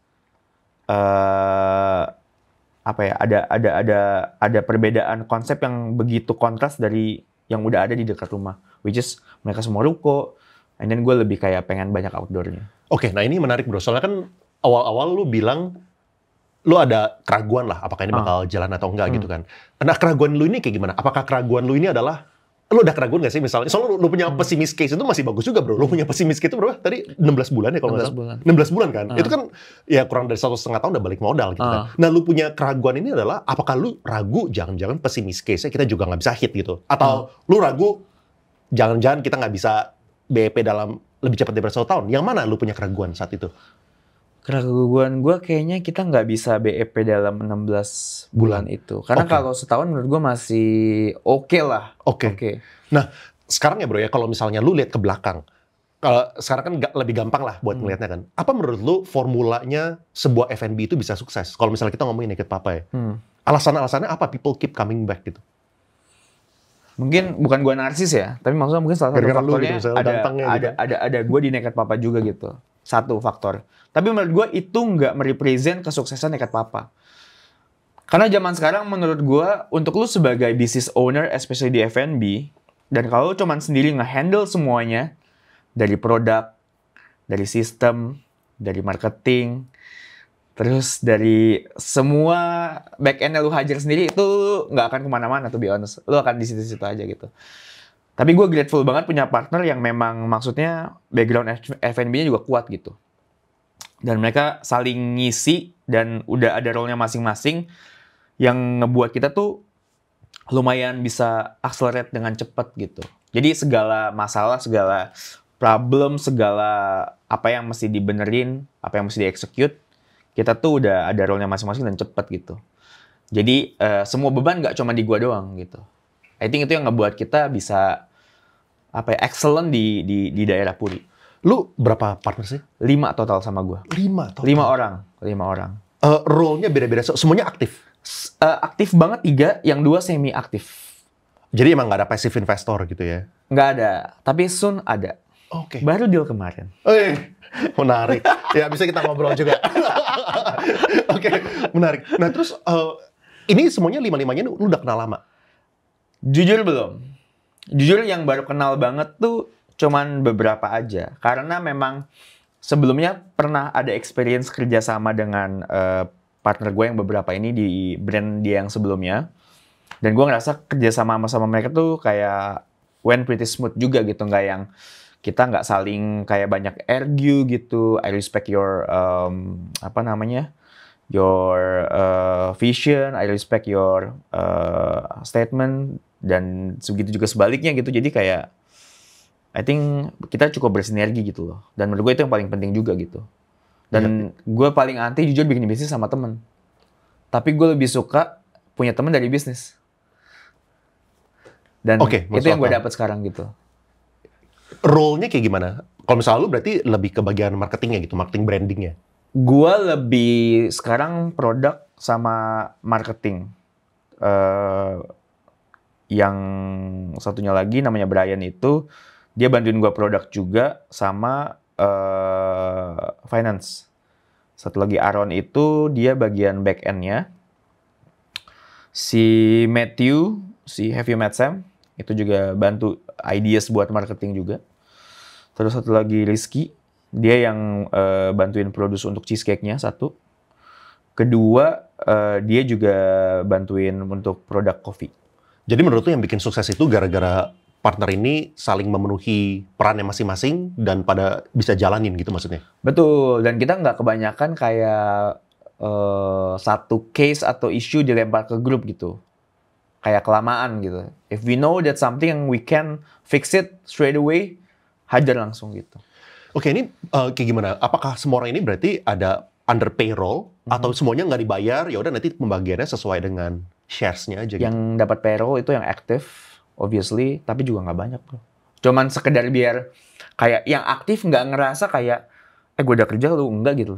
apa ya, ada perbedaan konsep yang begitu kontras dari yang udah ada di dekat rumah, which is mereka semua ruko, and then gue lebih kayak pengen banyak outdoornya. Oke, nah ini menarik bro, soalnya kan awal-awal lu bilang lu ada keraguan lah, apakah ini bakal jalan atau enggak gitu kan. Nah keraguan lu ini kayak gimana? Apakah keraguan lu ini adalah, lu udah keraguan gak sih misalnya? Soalnya lu punya pesimis case itu masih bagus juga bro. Lu punya pesimis case itu berapa? Tadi 16 bulan ya kalau nggak salah? 16 bulan kan? Itu kan ya kurang dari 1,5 tahun udah balik modal gitu kan. Nah lu punya keraguan ini adalah, apakah lu ragu jangan-jangan pesimis case-nya kita juga nggak bisa hit gitu? Atau lu ragu jangan-jangan kita nggak bisa BEP dalam lebih cepat dari 1 tahun? Yang mana lu punya keraguan saat itu? Keraguan gue kayaknya kita nggak bisa BEP dalam 16 bulan itu. Karena kalau setahun menurut gue masih oke lah. Oke. Nah, sekarang ya bro ya, kalau misalnya lu lihat ke belakang, sekarang kan lebih gampang lah buat ngelihatnya kan. Apa menurut lu formulanya sebuah F&B itu bisa sukses? Kalau misalnya kita ngomongin Naked Papa ya. Alasan-alasannya apa people keep coming back gitu? Mungkin bukan gue narsis ya, tapi maksudnya mungkin salah satu faktornya gitu, ada gue di Naked Papa juga gitu. Satu faktor. Tapi menurut gue itu nggak merepresent kesuksesan Naked Papa. Karena zaman sekarang menurut gue, untuk lu sebagai business owner, especially di F&B, dan kalau lu cuman sendiri nge-handle semuanya, dari produk, dari sistem, dari marketing, terus dari semua back-end lu hajar sendiri, itu nggak akan kemana-mana, to be honest. Lu akan di situ-situ aja gitu. Tapi gue grateful banget punya partner yang memang maksudnya background F&B-nya juga kuat gitu. Dan mereka saling ngisi dan udah ada role-nya masing-masing yang ngebuat kita tuh lumayan bisa accelerate dengan cepat gitu. Jadi segala masalah, segala problem, segala apa yang mesti dibenerin, apa yang mesti di-execute, kita tuh udah ada role-nya masing-masing dan cepat gitu. Jadi semua beban nggak cuma di gua doang gitu. I think itu yang ngebuat kita bisa apa ya, excellent di daerah Puri. Lu berapa partner sih? 5 total sama gue. 5 total? 5 orang. Role-nya beda-beda, semuanya aktif? Aktif banget 3, yang 2 semi aktif. Jadi emang nggak ada passive investor gitu ya? Nggak ada, tapi soon ada. Oke. Baru deal kemarin. Menarik. Ya bisa kita ngobrol juga. Oke, menarik. Nah terus ini semuanya 5-5-nya lu udah kenal lama? Jujur belum. Jujur yang baru kenal banget tuh cuman beberapa aja. Karena memang sebelumnya pernah ada experience kerjasama dengan partner gue yang beberapa ini di brand dia yang sebelumnya. Dan gue ngerasa kerjasama sama mereka tuh kayak went pretty smooth juga gitu. Nggak yang kita nggak saling kayak banyak argue gitu. I respect your your vision, I respect your statement, dan segitu juga sebaliknya gitu. Jadi kayak I think kita cukup bersinergi gitu loh. Dan menurut gue itu yang paling penting juga gitu. Dan gue paling anti jujur bikin bisnis sama temen. Tapi gue lebih suka punya temen dari bisnis. Dan itu yang gue dapat sekarang gitu. Role-nya kayak gimana? Kalau misalnya lu berarti lebih ke bagian marketingnya gitu, marketing brandingnya. Gue lebih sekarang produk sama marketing. Yang satunya lagi namanya Brian itu, dia bantuin gue produk juga sama finance. Satu lagi Aaron itu dia bagian back end-nya. Si Matthew, si Have You Met Sam, itu juga bantu ideas buat marketing juga. Terus satu lagi Rizky, dia yang bantuin produce untuk cheesecake-nya satu. Kedua, dia juga bantuin untuk produk coffee. Jadi menurut lu yang bikin sukses itu gara-gara partner ini saling memenuhi perannya masing-masing dan pada bisa jalanin gitu maksudnya? Betul, dan kita nggak kebanyakan kayak satu case atau isu dilempar ke grup gitu. Kayak kelamaan gitu. If we know that something we can fix it straight away, hajar langsung gitu. Oke, ini kayak gimana? Apakah semua orang ini berarti ada under payroll atau semuanya nggak dibayar, ya udah nanti pembagiannya sesuai dengan shares-nya aja. Yang dapat payroll itu yang aktif, obviously, tapi juga nggak banyak bro. Cuman sekedar biar kayak yang aktif nggak ngerasa kayak gue udah kerja lu enggak gitu.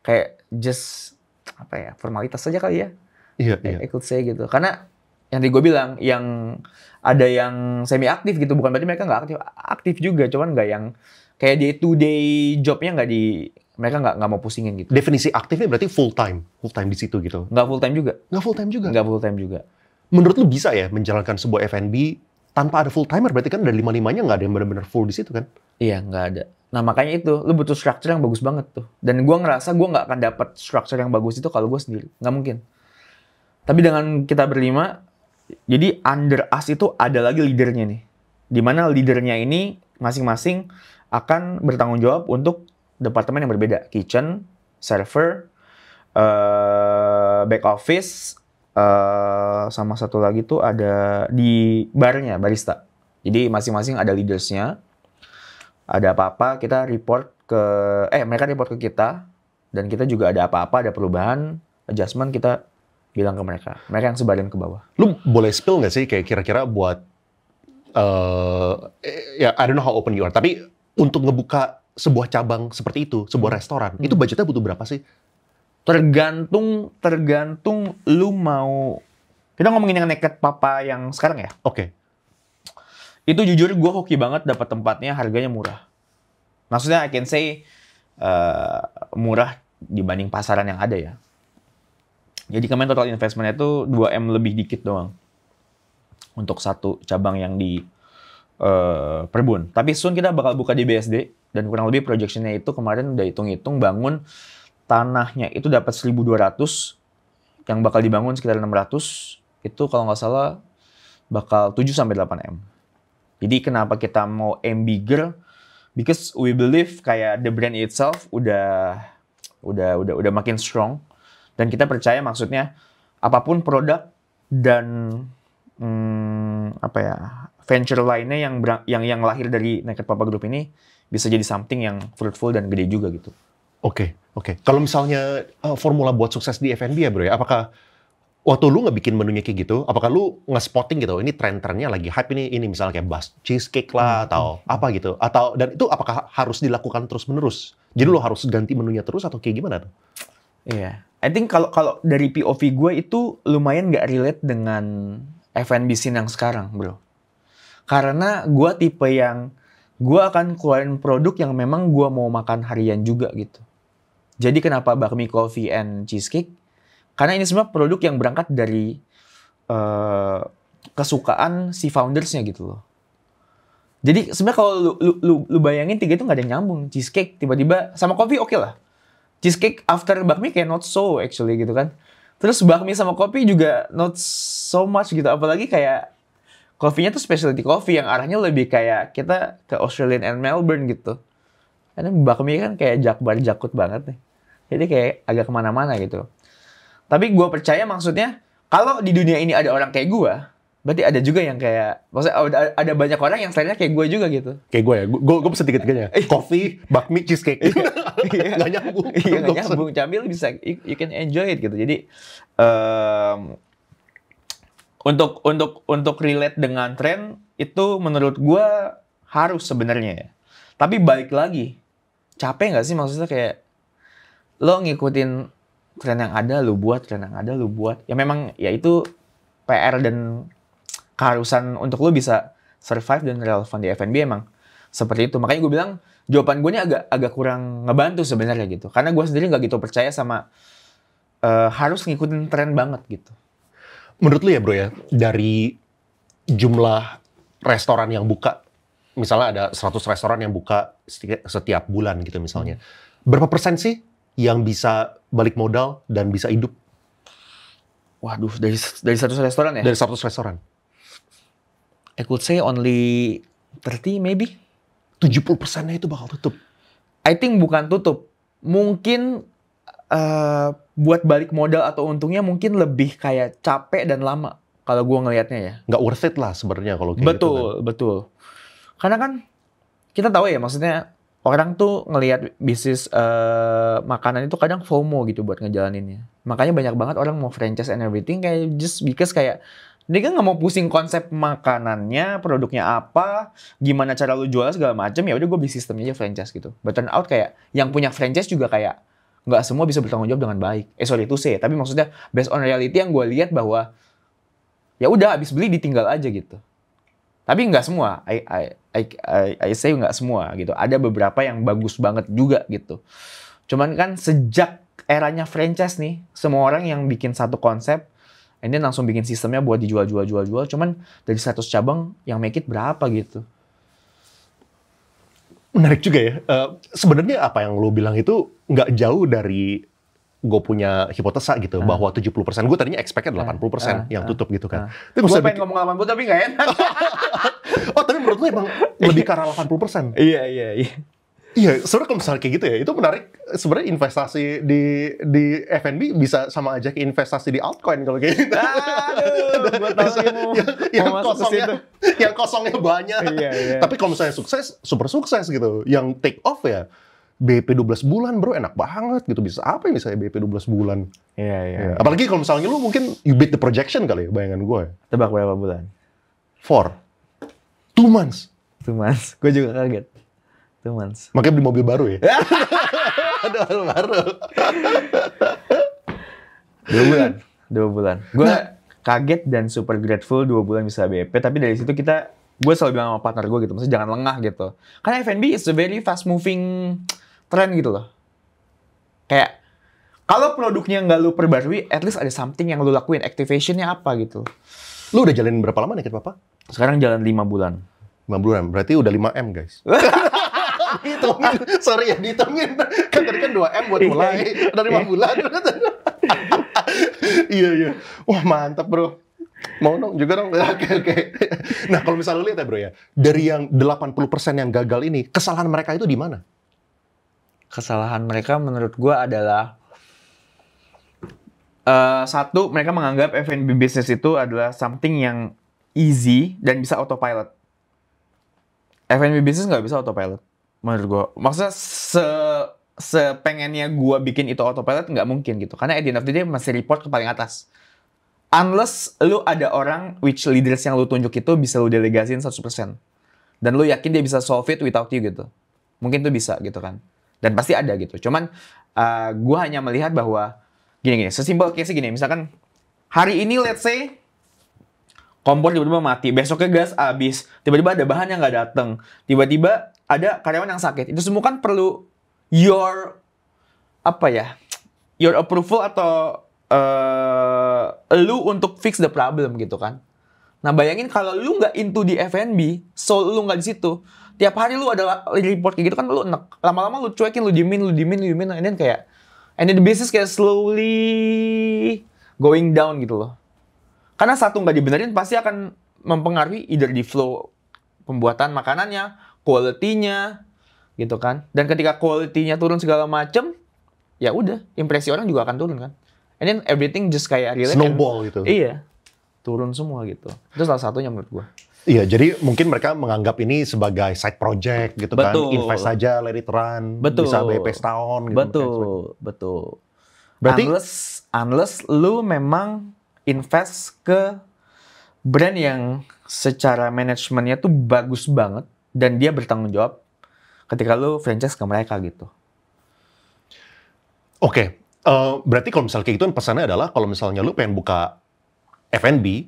Kayak just apa ya, formalitas saja kali ya. Iya. I could say gitu. Karena yang tadi gue bilang, yang ada yang semi aktif gitu, bukan berarti mereka nggak aktif, aktif juga, cuman nggak yang kayak day to day jobnya mereka nggak mau pusingin gitu. Definisi aktifnya berarti full time di situ gitu. Nggak full time juga. Nggak full time juga. Menurut lu bisa ya menjalankan sebuah F&B tanpa ada full timer? Berarti kan dari 5-5-nya nggak ada yang benar-benar full di situ kan? Iya, nggak ada. Nah makanya itu, lu butuh structure yang bagus banget tuh. Dan gue ngerasa gue nggak akan dapat structure yang bagus itu kalau gue sendiri, nggak mungkin. Tapi dengan kita berlima, jadi under us itu ada lagi leadernya nih. Dimana leadernya ini masing-masing akan bertanggung jawab untuk departemen yang berbeda. Kitchen, server, back office, sama satu lagi tuh ada di barnya, barista. Jadi masing-masing ada leadersnya. Ada apa-apa kita mereka report ke kita. Dan kita juga ada apa-apa, ada perubahan, adjustment, kita bilang ke mereka. Mereka yang sebarin ke bawah. Lu boleh spill nggak sih kayak kira-kira buat ya I don't know how open you are, tapi untuk ngebuka sebuah cabang seperti itu, sebuah restoran, itu budgetnya butuh berapa sih? Tergantung lu mau. Kita ngomongin yang Naked Papa yang sekarang ya. Oke. Itu jujur gue hoki banget dapat tempatnya, harganya murah. Maksudnya I can say murah dibanding pasaran yang ada ya. Jadi kemarin total investment-nya itu 2M lebih dikit doang. Untuk satu cabang yang di Perbun. Tapi soon kita bakal buka di BSD. Dan kurang lebih projection-nya itu kemarin udah hitung-hitung bangun tanahnya itu dapat 1.200. Yang bakal dibangun sekitar 600. Itu kalau nggak salah bakal 7-8M. Jadi kenapa kita mau M bigger? Because we believe kayak the brand itself udah makin strong. Dan kita percaya maksudnya apapun produk dan venture lainnya yang lahir dari Naked Papa Group ini bisa jadi something yang fruitful dan gede juga gitu. Oke. Kalau misalnya formula buat sukses di F&B ya bro ya, apakah waktu lu ngebikin menunya kayak gitu, apakah lu nge-spotting gitu, ini tren-trennya lagi hype ini misalnya kayak bus cheesecake lah atau apa gitu, dan itu apakah harus dilakukan terus-menerus? Jadi lu harus ganti menunya terus atau kayak gimana tuh? Iya, I think kalau dari POV gue itu lumayan nggak relate dengan F&B scene yang sekarang, bro. Karena gue tipe yang gue akan keluarin produk yang memang gue mau makan harian juga gitu. Jadi kenapa bakmi coffee and cheesecake? Karena ini semua produk yang berangkat dari kesukaan si foundersnya gitu loh. Jadi sebenarnya kalau lu bayangin tiga itu nggak ada yang nyambung. Cheesecake tiba-tiba sama coffee oke lah. Cheesecake after bakmi kayak not so actually gitu kan. Terus bakmi sama kopi juga not so much gitu. Apalagi kayak coffee-nya tuh specialty coffee yang arahnya lebih kayak kita ke Australian and Melbourne gitu. Karena bakmi kan kayak jakut banget nih. Jadi kayak agak kemana-mana gitu. Tapi gue percaya maksudnya kalau di dunia ini ada orang kayak gue, berarti ada juga yang kayak, maksudnya ada banyak orang yang stylenya kayak gue juga gitu. Kayak gue ya, gue pesen tiga-tiganya. Coffee, bakmi, cheesecake. Nggak nyambung. Iya, nggak nyambung. Cambil bisa, you can enjoy it gitu. Jadi, untuk relate dengan tren, itu menurut gue harus sebenarnya ya. Tapi balik lagi, capek nggak sih maksudnya kayak, lo ngikutin tren yang ada, lo buat. Ya memang, ya itu PR dan keharusan untuk lo bisa survive dan relevan di F&B emang seperti itu. Makanya gue bilang jawaban gue ini agak kurang ngebantu sebenarnya gitu. Karena gue sendiri nggak gitu percaya sama harus ngikutin tren banget gitu. Menurut lu ya bro ya, dari jumlah restoran yang buka, misalnya ada 100 restoran yang buka setiap bulan gitu misalnya, berapa persen sih yang bisa balik modal dan bisa hidup? Waduh, dari 100 restoran ya? Dari 100 restoran. I could say only 30 maybe. 70%-nya itu bakal tutup. I think bukan tutup. Mungkin buat balik modal atau untungnya mungkin lebih kayak capek dan lama. Kalau gue ngelihatnya ya. Nggak worth it lah sebenarnya kalau kayak gitu kan. Betul. Karena kan kita tahu ya maksudnya orang tuh ngelihat bisnis makanan itu kadang FOMO gitu buat ngejalaninnya. Makanya banyak banget orang mau franchise and everything kayak just because kayak dia kan nggak mau pusing konsep makanannya, produknya apa, gimana cara lu jual segala macam, ya udah gue beli sistemnya aja franchise gitu. But turn out kayak yang punya franchise juga kayak nggak semua bisa bertanggung jawab dengan baik. Sorry to say, tapi maksudnya based on reality yang gue lihat bahwa ya udah habis beli ditinggal aja gitu. Tapi nggak semua, I say nggak semua gitu. Ada beberapa yang bagus banget juga gitu. Cuman kan sejak eranya franchise nih, semua orang yang bikin satu konsep, and then langsung bikin sistemnya buat dijual. Cuman dari 100 cabang yang make it berapa gitu. Menarik juga ya. Sebenarnya apa yang lo bilang itu nggak jauh dari gue punya hipotesa gitu. Bahwa 70%. Gue tadinya expect-nya 80% yang tutup gitu kan. Gue pengen ngomong 80 tapi nggak enak. Oh, tapi menurut lo emang lebih ke arah 80%? Iya. Iya, sebenarnya kalau misalnya kayak gitu ya, itu menarik. Sebenarnya investasi di F&B bisa sama aja kayak investasi di altcoin kalau kayak gitu. Aduh, gue tahu yang kosongnya banyak. Iya. Tapi kalau misalnya sukses, super sukses gitu. Yang take off ya, BP 12 bulan bro, enak banget gitu. Bisa apa ya misalnya BP 12 bulan? Iya. Apalagi kalau misalnya lu mungkin you beat the projection kali ya, bayangan gue. Tebak berapa bulan? 2 months. Gue juga kaget. 2 months. Makanya beli mobil baru ya? Ada mobil baru. 2 bulan. Gue kaget dan super grateful 2 bulan bisa BP. Tapi dari situ gue selalu bilang sama partner gue gitu, maksudnya jangan lengah gitu. Karena F&B is a very fast moving trend gitu loh. Kayak, kalau produknya nggak lu perbarui, at least ada something yang lu lakuin. Activationnya apa gitu. Lu udah jalanin berapa lama nih Papa? Sekarang jalan 5 bulan. 5 bulan, berarti udah 5M guys. Dihitungin, sorry ya, dihitungin. Kan tadi kan 2M buat mulai, udah 5 bulan. Iya. Wah mantap bro. Mau dong, juga dong. Oke. Nah kalau misalnya lihat ya bro ya, dari yang 80% yang gagal ini, kesalahan mereka itu di mana? Kesalahan mereka menurut gue adalah satu, mereka menganggap F&B business itu adalah something yang easy dan bisa autopilot. F&B business nggak bisa autopilot. Menurut gue, maksudnya sepengennya gue bikin itu autopilot nggak mungkin gitu, karena at the end of the day masih report ke paling atas. Unless lu ada orang which leaders yang lu tunjuk itu bisa lu delegasin 100%, dan lu yakin dia bisa solve it without you gitu, mungkin tuh bisa gitu kan, dan pasti ada gitu. Cuman gue hanya melihat bahwa gini, sesimpel case gini, misalkan hari ini let's say kompor tiba-tiba mati, besoknya gas habis, tiba-tiba ada bahan yang nggak datang, tiba-tiba ada karyawan yang sakit. Itu semua kan perlu your approval atau lu untuk fix the problem gitu kan. Nah bayangin kalau lu nggak into di F&B, so lu nggak di situ, tiap hari lu ada report kayak gitu kan, lu enek. Lama-lama lu cuekin, lu diemin, and then the business kayak slowly going down gitu loh. Karena satu nggak dibenerin pasti akan mempengaruhi either di flow pembuatan makanannya, quality-nya, gitu kan. Dan ketika quality-nya turun segala macem, ya udah, impresi orang juga akan turun kan. And then everything just kayak snowball gitu. Iya, turun semua gitu. Itu salah satunya menurut gua. Iya, jadi mungkin mereka menganggap ini sebagai side project gitu. Betul. Kan. Invest saja, let it run, bisa BP setahun gitu. Betul. Berarti unless lu memang invest ke brand yang secara manajemennya tuh bagus banget dan dia bertanggung jawab ketika lu franchise ke mereka gitu. Oke. Berarti kalau misalnya kayak gitu pesannya adalah kalau misalnya lu pengen buka F&B,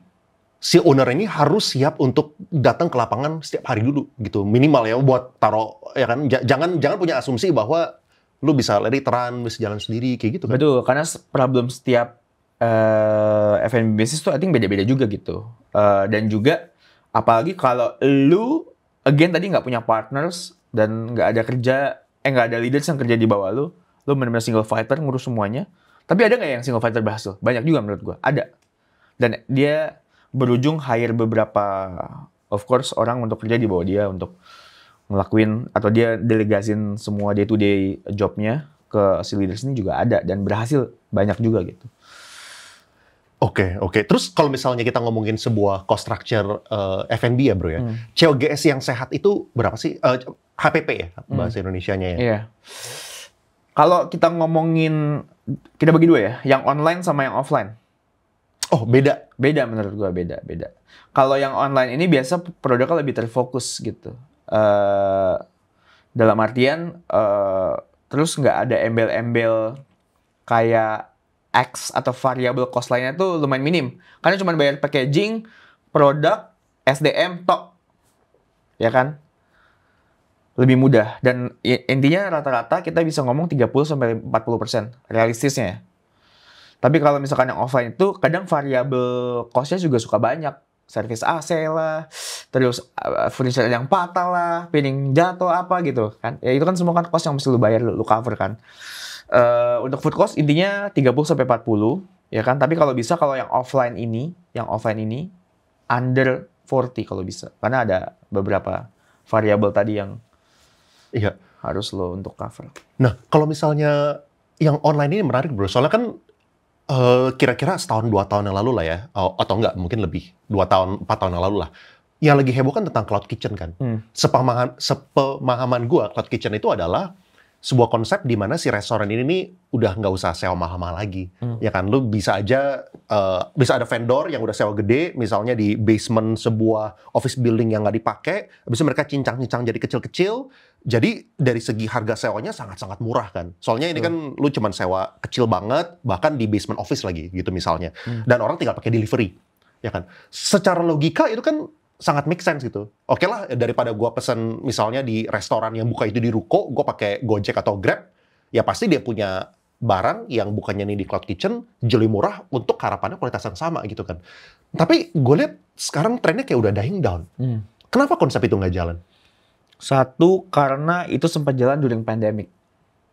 si owner ini harus siap untuk datang ke lapangan setiap hari dulu gitu, minimal ya, buat taruh ya kan. Jangan punya asumsi bahwa lu bisa let it run, bisa jalan sendiri kayak gitu kan. Betul, karena problem setiap F&B business tuh I think beda-beda juga gitu. Dan juga apalagi kalau lu again tadi nggak punya partners dan nggak ada leaders yang kerja di bawah lu benar-benar single fighter ngurus semuanya. Tapi ada nggak yang single fighter berhasil? Banyak juga menurut gua. Ada. Dan dia berujung hire beberapa of course orang untuk kerja di bawah dia untuk ngelakuin atau dia delegasin semua day to day jobnya ke si leaders ini juga ada dan berhasil banyak juga gitu. Oke. Terus kalau misalnya kita ngomongin sebuah cost structure F&B ya bro ya, COGS yang sehat itu berapa sih? HPP ya bahasa Indonesianya ya. Iya. Kalau kita ngomongin, kita bagi dua ya, yang online sama yang offline. Oh beda? Beda menurut gua, beda. Kalau yang online ini biasa produknya lebih terfokus gitu. Dalam artian, terus nggak ada embel-embel kayak X atau variable cost lainnya tuh lumayan minim. Karena cuma bayar packaging, produk, SDM, tok. Ya kan? Lebih mudah. Dan intinya rata-rata kita bisa ngomong 30-40% realistisnya ya. Tapi kalau misalkan yang offline itu kadang variable cost-nya juga suka banyak. Service AC lah, terus furniture yang patah lah, piring jatuh apa gitu kan. Ya itu kan semua kan cost yang mesti lu bayar, lu cover kan. Untuk food cost intinya 30-40 ya kan. Tapi kalau bisa kalau yang offline ini under 40 kalau bisa. Karena ada beberapa variabel tadi yang harus lo untuk cover. Nah, kalau misalnya yang online ini menarik bro. Soalnya kan kira-kira setahun 2 tahun yang lalu lah ya, atau enggak mungkin lebih 2 tahun 4 tahun yang lalu lah. Yang lagi heboh kan tentang cloud kitchen kan. Sepemahaman gua cloud kitchen itu adalah sebuah konsep di mana si restoran ini nih udah nggak usah sewa mahal-mahal lagi, ya kan? Lu bisa aja bisa ada vendor yang udah sewa gede, misalnya di basement sebuah office building yang nggak dipakai, habis itu mereka cincang-cincang jadi kecil-kecil, jadi dari segi harga sewanya sangat-sangat murah kan. Soalnya ini kan lu cuman sewa kecil banget, bahkan di basement office lagi gitu misalnya, dan orang tinggal pakai delivery, ya kan? Secara logika itu kan sangat make sense gitu. Oke lah, daripada gue pesen misalnya di restoran yang buka itu di ruko, gue pakai Gojek atau Grab, ya pasti dia punya barang yang bukannya nih di cloud kitchen, jeli murah untuk harapannya kualitas yang sama gitu kan. Tapi gue lihat sekarang trennya kayak udah dying down. Kenapa konsep itu nggak jalan? Satu, karena itu sempat jalan during pandemic.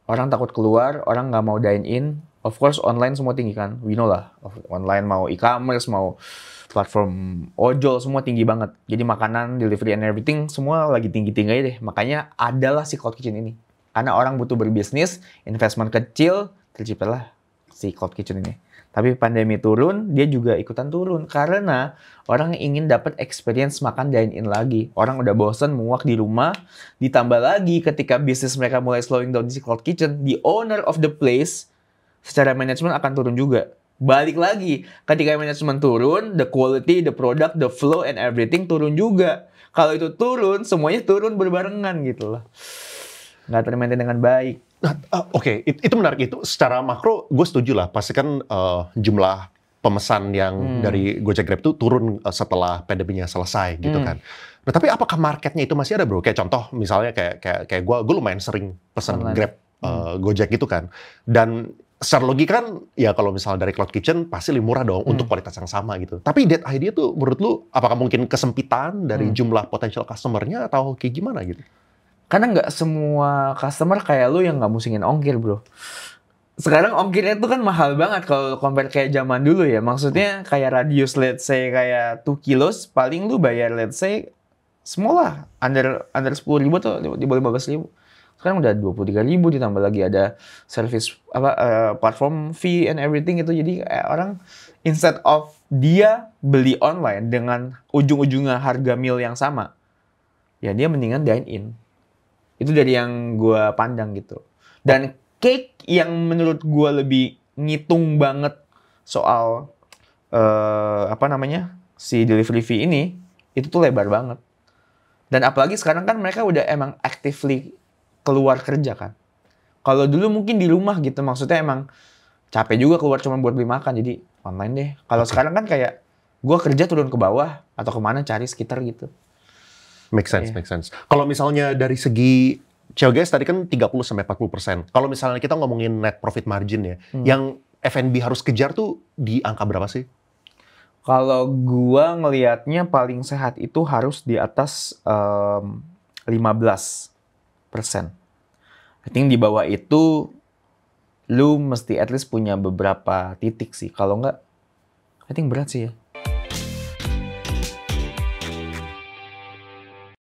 Orang takut keluar, orang nggak mau dine in. Of course, online semua tinggi kan. We know lah. Online mau e-commerce, mau platform ojol, semua tinggi banget. Jadi makanan, delivery and everything, semua lagi tinggi-tinggi deh. Makanya adalah si cloud kitchen ini. Karena orang butuh berbisnis, investment kecil, terciptalah si cloud kitchen ini. Tapi pandemi turun, dia juga ikutan turun. Karena orang ingin dapat experience makan dine-in lagi. Orang udah bosen muak di rumah. Ditambah lagi ketika bisnis mereka mulai slowing down di si cloud kitchen, the owner of the place secara manajemen akan turun juga. Balik lagi, ketika manajemen turun, the quality, the product, the flow, and everything turun juga. Kalau itu turun, semuanya turun berbarengan gitu loh. Nggak termaintain dengan baik. Nah, Oke, itu menarik. Itu secara makro, gue setuju lah. Pasti kan jumlah pemesan yang dari Gojek Grab itu turun setelah pandeminya selesai gitu kan. Nah, tapi apakah marketnya itu masih ada bro? Kayak contoh, misalnya kayak gue lumayan sering pesan Grab Gojek gitu kan. Dan secara logika kan, ya kalau misalnya dari cloud kitchen pasti lebih murah dong untuk kualitas yang sama gitu. Tapi that idea tuh menurut lu, apakah mungkin kesempitan dari jumlah potential customer-nya atau kayak gimana gitu? Karena nggak semua customer kayak lu yang nggak musingin ongkir bro. Sekarang ongkirnya tuh kan mahal banget kalau compare kayak zaman dulu ya. Maksudnya kayak radius let's say kayak 2 kilos, paling lu bayar let's say small lah. Under 10.000 tuh di bawah 15.000. Sekarang udah 23.000 ditambah lagi ada service platform fee and everything itu. Jadi orang instead of dia beli online dengan ujung-ujungnya harga meal yang sama, ya dia mendingan dine in. Itu dari yang gue pandang gitu. Dan cake yang menurut gue lebih ngitung banget soal si delivery fee ini, itu tuh lebar banget. Dan apalagi sekarang kan mereka udah emang actively keluar kerja kan. Kalau dulu mungkin di rumah gitu, maksudnya emang capek juga keluar cuma buat beli makan, jadi online deh. Kalau sekarang kan kayak gue kerja turun ke bawah atau kemana cari sekitar gitu. Make sense. Kalau misalnya dari segi COGS tadi kan 30-40%. Kalau misalnya kita ngomongin net profit margin ya, yang F&B harus kejar tuh di angka berapa sih? Kalau gua ngelihatnya paling sehat itu harus di atas 15%. I think di bawah itu lu mesti at least punya beberapa titik sih. Kalau nggak, I think berat sih ya.